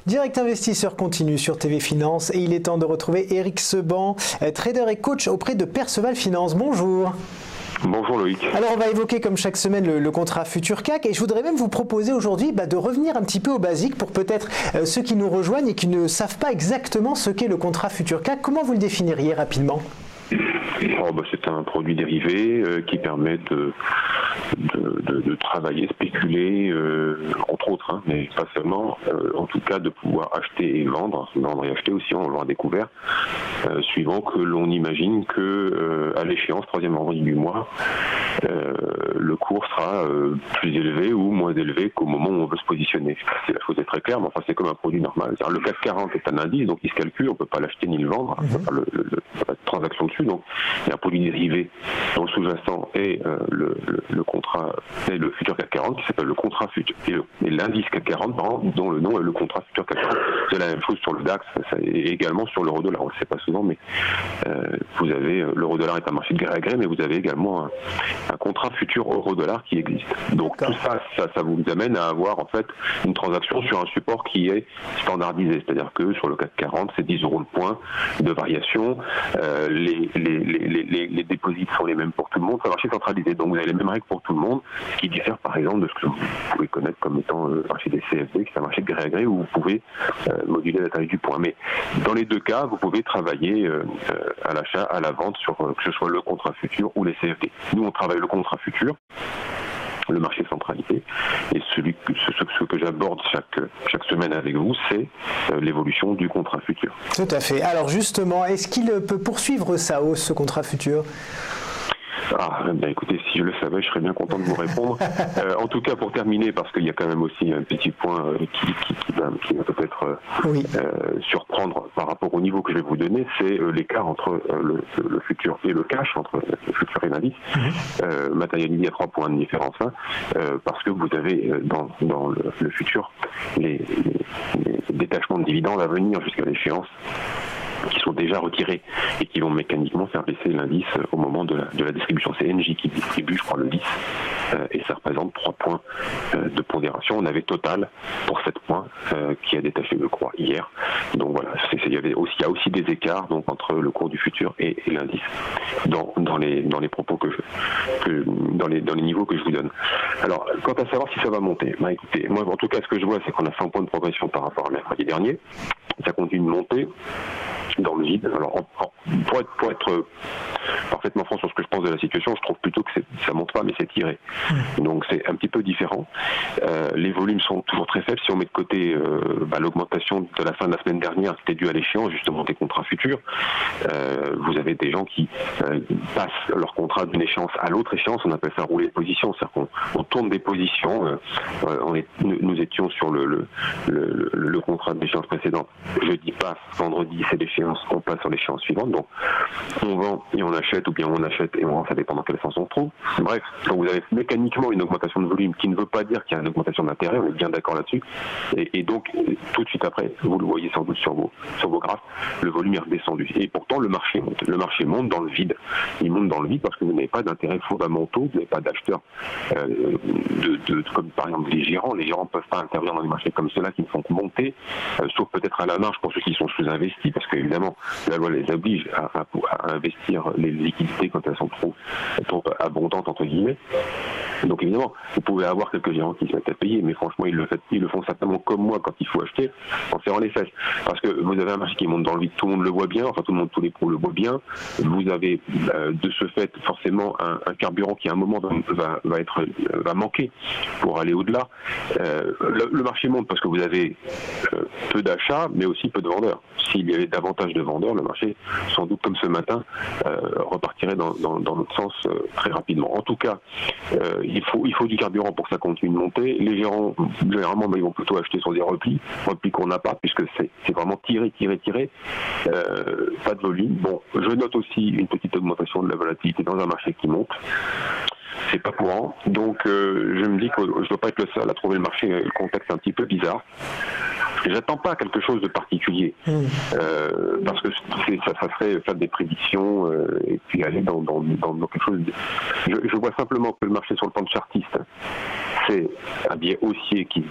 Direct Investisseur continue sur TV Finance et il est temps de retrouver Éric Seban, trader et coach auprès de Perceval Finance. Bonjour. Bonjour Loïc. Alors on va évoquer comme chaque semaine le contrat futur CAC et je voudrais même vous proposer aujourd'hui de revenir un petit peu au basique pour peut-être ceux qui nous rejoignent et qui ne savent pas exactement ce qu'est le contrat futur CAC. Comment vous le définiriez rapidement ? C'est un produit dérivé qui permet de travailler, spéculer, entre autres, mais pas seulement, en tout cas de pouvoir acheter et vendre et acheter aussi en vend à découvert, suivant que l'on imagine que à l'échéance, troisième vendredi du mois, le cours sera plus élevé ou moins élevé qu'au moment où on veut se positionner. La chose est très claire, mais enfin c'est comme un produit normal. Le CAC 40 est un indice, donc il se calcule, on ne peut pas l'acheter ni le vendre, on peut pas pas de transaction dessus, donc il y a un produit dérivé dans le sous-jacent et le contrat et le futur CAC 40 qui s'appelle le contrat futur et l'indice CAC 40 dont le nom est le contrat futur CAC 40. C'est la même chose sur le DAX et également sur l'euro-dollar. On ne le sait pas souvent, mais vous avez l'euro-dollar est un marché de gré à gré, mais vous avez également un contrat futur euro-dollar qui existe. Donc tout ça vous amène à avoir en fait une transaction sur un support qui est standardisé, c'est-à-dire que sur le CAC 40 c'est 10 € le point de variation, les dépôts sont les mêmes pour tout le monde, c'est un marché centralisé, donc vous avez les mêmes règles pour tout le monde, ce qui diffère par exemple de ce que vous pouvez connaître comme étant le marché des CFD, qui est un marché de gré à gré où vous pouvez moduler la taille du point. Mais dans les deux cas, vous pouvez travailler à l'achat, à la vente sur que ce soit le contrat futur ou les CFD. Nous on travaille le contrat futur, le marché centralisé, et ce que j'aborde chaque semaine avec vous, c'est l'évolution du contrat futur. Tout à fait. Alors justement, est-ce qu'il peut poursuivre sa hausse, ce contrat futur ? Écoutez, si je le savais, je serais bien content de vous répondre. En tout cas, pour terminer, parce qu'il y a quand même aussi un petit point qui va peut-être surprendre par rapport au niveau que je vais vous donner, c'est l'écart entre le futur et le cash, entre le futur et l'indice, matérialisé à 3 points de différence, parce que vous avez dans le futur les détachements de dividendes à venir jusqu'à l'échéance, qui sont déjà retirés et qui vont mécaniquement faire baisser l'indice au moment de la distribution. C'est Engie qui distribue, je crois, le 10, et ça représente 3 points de pondération. On avait Total pour 7 points qui a détaché, je crois, hier. Donc voilà, il y a aussi des écarts donc entre le cours du futur et l'indice dans les propos dans les niveaux que je vous donne. Alors, quant à savoir si ça va monter, écoutez, moi en tout cas ce que je vois, c'est qu'on a 100 points de progression par rapport à mercredi dernier. Ça continue de monter dans le vide. Alors, pour être parfaitement franc sur ce que je pense de la situation, je trouve plutôt que ça monte pas, mais c'est tiré. Donc c'est un petit peu différent. Les volumes sont toujours très faibles. Si on met de côté l'augmentation de la fin de la semaine dernière, c'était dû à l'échéance justement des contrats futurs. Vous avez des gens qui passent leur contrat d'une échéance à l'autre échéance. On appelle ça rouler de position, c'est-à-dire qu'on tourne des positions. Nous étions sur le contrat de l'échéance précédente. Jeudi passe, vendredi c'est l'échéance, on passe sur l'échéance suivante. Donc on vend et on achète, ou bien on achète et on vend, ça dépend dans quel sens on se trouve. Bref, donc vous avez mécaniquement une augmentation de volume qui ne veut pas dire qu'il y a une augmentation d'intérêt, on est bien d'accord là-dessus. Et donc tout de suite après, vous le voyez sans doute sur vos graphes, le volume est redescendu. Et pourtant le marché monte. Le marché monte dans le vide. Il monte dans le vide parce que vous n'avez pas d'intérêts fondamentaux, vous n'avez pas d'acheteurs comme par exemple les gérants. Les gérants ne peuvent pas intervenir dans des marchés comme ceux-là qui ne font que monter, sauf peut-être à la marge pour ceux qui sont sous-investis, parce qu'évidemment la loi les oblige à investir les liquidités quand elles sont trop abondantes entre guillemets. Donc évidemment, vous pouvez avoir quelques gérants qui se mettent à payer, mais franchement ils le font certainement comme moi quand il faut acheter, en serrant les fesses. Parce que vous avez un marché qui monte dans le vide, tout le monde le voit bien, enfin tous les pros le voient bien. Vous avez de ce fait forcément un carburant qui à un moment va manquer pour aller au-delà. Le marché monte parce que vous avez peu d'achats, mais aussi peu de vendeurs. S'il y avait davantage de vendeurs, le marché, sans doute comme ce matin, repartirait dans l'autre sens très rapidement. En tout cas, il faut du carburant pour que ça continue de monter. Les gérants, généralement, ils vont plutôt acheter sur des replis qu'on n'a pas, puisque c'est vraiment tiré. Pas de volume. Bon, je note aussi une petite augmentation de la volatilité dans un marché qui monte. C'est pas courant. Donc, je me dis que je ne dois pas être le seul à trouver le contexte un petit peu bizarre. J'attends pas quelque chose de particulier, parce que ça serait faire des prédictions et puis aller dans quelque chose. Je vois simplement que le marché sur le plan de chartiste c'est un biais haussier qui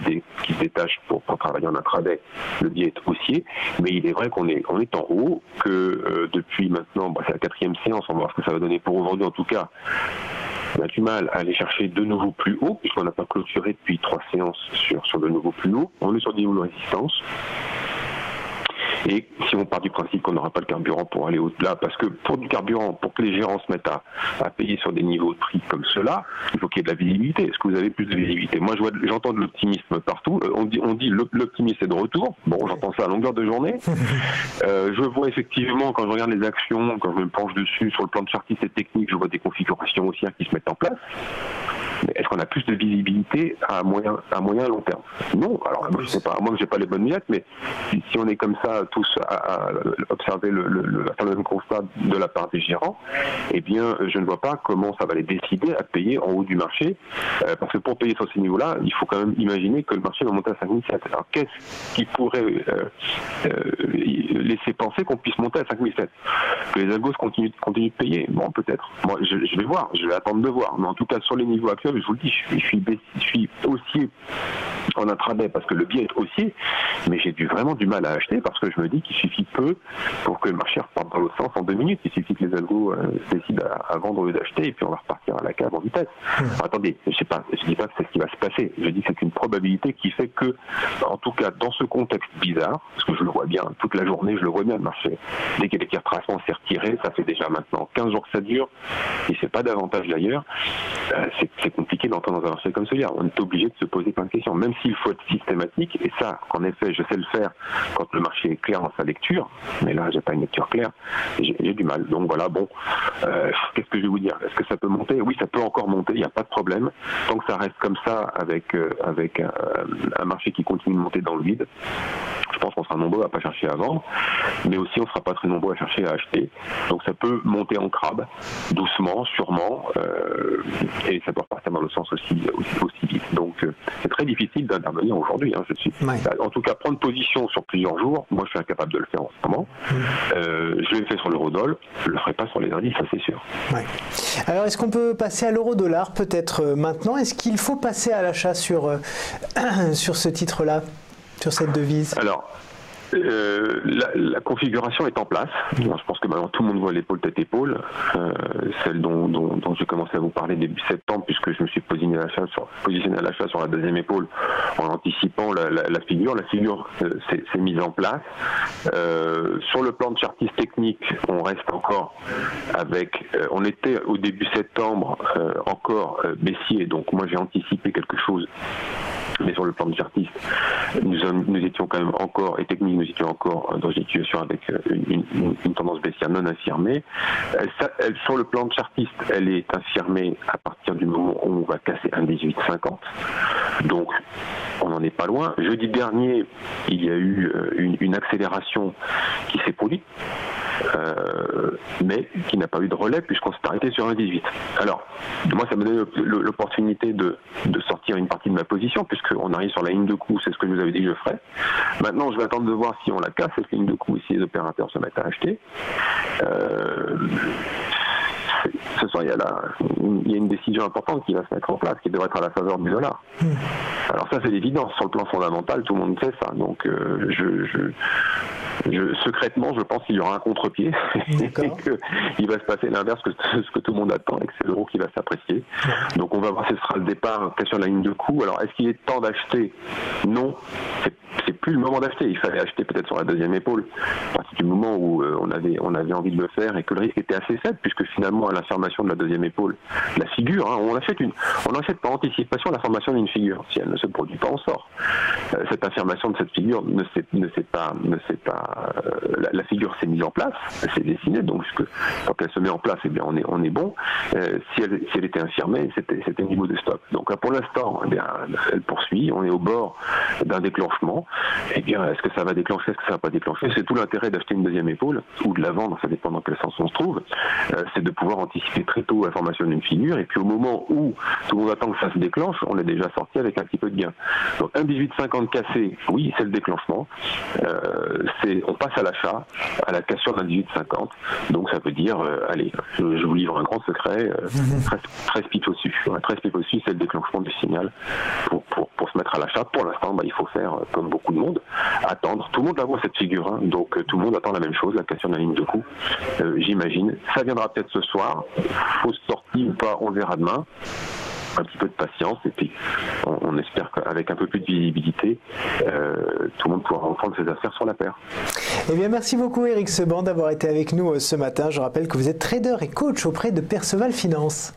se détache pour travailler en intraday. Le biais est haussier, mais il est vrai qu'on est en haut, que depuis maintenant, c'est la 4e séance, on va voir ce que ça va donner pour aujourd'hui en tout cas. On a du mal à aller chercher de nouveau plus haut, puisqu'on n'a pas clôturé depuis 3 séances sur de nouveau plus haut. On est sur des niveaux de résistance. Et si on part du principe qu'on n'aura pas le carburant pour aller au-delà, parce que pour du carburant, pour que les gérants se mettent à payer sur des niveaux de prix comme cela, il faut qu'il y ait de la visibilité. Est-ce que vous avez plus de visibilité? Moi, j'entends de l'optimisme partout. On dit l'optimisme est de retour. Bon, j'entends ça à longueur de journée. Je vois effectivement, quand je regarde les actions, quand je me penche dessus sur le plan de chartiste et technique, je vois des configurations haussières qui se mettent en place. Mais est-ce qu'on a plus de visibilité à moyen long terme? Non. Alors, moi, je sais pas. Moi, j'ai pas les bonnes lunettes, mais si on est comme ça tous à observer faire le même constat de la part des gérants, eh bien, je ne vois pas comment ça va les décider à payer en haut du marché, parce que pour payer sur ces niveaux-là, il faut quand même imaginer que le marché va monter à 5007. Alors, qu'est-ce qui pourrait laisser penser qu'on puisse monter à 5007? Que les algos continuent de payer? Bon, peut-être. Moi, je vais voir. Je vais attendre de voir. Mais en tout cas, sur les niveaux actuels, je vous le dis, je suis haussier en intraday parce que le biais est haussier, mais j'ai vraiment du mal à acheter parce que je me dis qu'il suffit peu pour que le marché reparte dans l'autre sens en 2 minutes. Il suffit que les algos décident à vendre au lieu d'acheter et puis on va repartir à la cave en vitesse. Alors, attendez, je dis pas que c'est ce qui va se passer. Je dis que c'est une probabilité qui fait que, en tout cas, dans ce contexte bizarre, parce que je le vois bien, toute la journée, je le vois bien le marché. Dès qu'il y a des retracements, c'est retiré. Ça fait déjà maintenant 15 jours que ça dure. Et c'est pas davantage d'ailleurs. C'est compliqué d'entrer dans un marché comme celui-là. On est obligé de se poser plein de questions, même s'il faut être systématique. Et ça, en effet, je sais le faire quand le marché est clair dans sa lecture. Mais là, j'ai pas une lecture claire. J'ai du mal. Donc voilà, bon. Qu'est-ce que je vais vous dire? Est-ce que ça peut monter? Oui, ça peut encore monter. Il n'y a pas de problème. Tant que ça reste comme ça, avec un marché qui continue de monter dans le vide, je pense qu'on sera nombreux à pas chercher à vendre, mais aussi on sera pas très nombreux à chercher à acheter. Donc ça peut monter en crabe, doucement, sûrement, et ça peut repartir dans le sens aussi vite. Donc c'est très difficile d'intervenir aujourd'hui. En tout cas, prendre position sur plusieurs jours, moi je suis incapable de le faire en ce moment. Je l'ai fait sur l'euro-dollar, je le ferai pas sur les indices, ça c'est sûr. Ouais. Alors est-ce qu'on peut passer à l'euro-dollar peut-être maintenant? Est-ce qu'il faut passer à l'achat sur ce titre-là, sur cette devise? Alors, la configuration est en place. Je pense que maintenant tout le monde voit l'épaule tête-épaule, celle dont j'ai commencé à vous parler début septembre, puisque je me suis positionné à l'achat sur la deuxième épaule en anticipant la figure. La figure s'est mise en place. Sur le plan de chartiste technique, on reste encore avec... on était au début septembre encore baissier, donc moi j'ai anticipé quelque chose. Mais sur le plan de chartiste, nous étions quand même encore, et technique, nous étions encore dans une situation avec une tendance baissière non affirmée. Sur le plan de chartiste, elle est affirmée à partir du moment où on va casser un 18,50. Donc, on n'en est pas loin. Jeudi dernier, il y a eu une accélération qui s'est produite. Mais qui n'a pas eu de relais puisqu'on s'est arrêté sur un 18. Alors, moi ça me donne l'opportunité de sortir une partie de ma position puisqu'on arrive sur la ligne de coup, c'est ce que je vous avais dit que je ferais. Maintenant, je vais attendre de voir si on la casse, cette ligne de coup, et si les opérateurs se mettent à acheter. Ce soir, il y a une décision importante qui va se mettre en place, qui devrait être à la faveur du dollar. Alors ça, c'est l'évidence. Sur le plan fondamental, tout le monde sait ça. Donc, secrètement, je pense qu'il y aura un contre-pied et qu'il va se passer l'inverse que ce que tout le monde attend et que c'est l'euro qui va s'apprécier. Donc, on va voir si ce sera le départ sur la ligne de coup. Alors, est-ce qu'il est temps d'acheter? Non, c'est plus le moment d'acheter. Il fallait acheter peut-être sur la deuxième épaule. À partir du moment où on avait envie de le faire et que le risque était assez faible, puisque finalement, à l'affirmation de la deuxième épaule, la figure, on achète par anticipation la formation d'une figure. Si elle ne se produit pas, on sort. Cette affirmation de cette figure la figure s'est mise en place, elle s'est dessinée, donc quand elle se met en place, eh bien on est bon. Si elle était infirmée, c'était niveau de stop. Donc là, pour l'instant, eh bien, elle poursuit, on est au bord d'un déclenchement. Eh bien, est-ce que ça va déclencher, est-ce que ça va pas déclencher? C'est tout l'intérêt d'acheter une deuxième épaule, ou de la vendre, ça dépend dans quel sens on se trouve. C'est de pouvoir anticiper très tôt la formation d'une figure, et puis au moment où tout le monde attend que ça se déclenche, on est déjà sorti avec un petit peu de gain. Donc un 18,50 cassé, oui, c'est le déclenchement. C'est on passe à l'achat, à la cassure d'un 1850. Donc ça veut dire, allez, je vous livre un grand secret, 13 pipes au-dessus. 13 pipes au-dessus, c'est le déclenchement du signal pour se mettre à l'achat. Pour l'instant, il faut faire comme beaucoup de monde, attendre. Tout le monde la voit cette figure, hein, donc tout le monde attend la même chose, la cassure de la ligne de coup. J'imagine. Ça viendra peut-être ce soir. Fausse sortie ou pas, on verra demain. Un petit peu de patience et puis on espère qu'avec un peu plus de visibilité, tout le monde pourra reprendre ses affaires sur la paire. Eh bien, merci beaucoup Éric Seban d'avoir été avec nous ce matin. Je rappelle que vous êtes trader et coach auprès de Perceval Finance.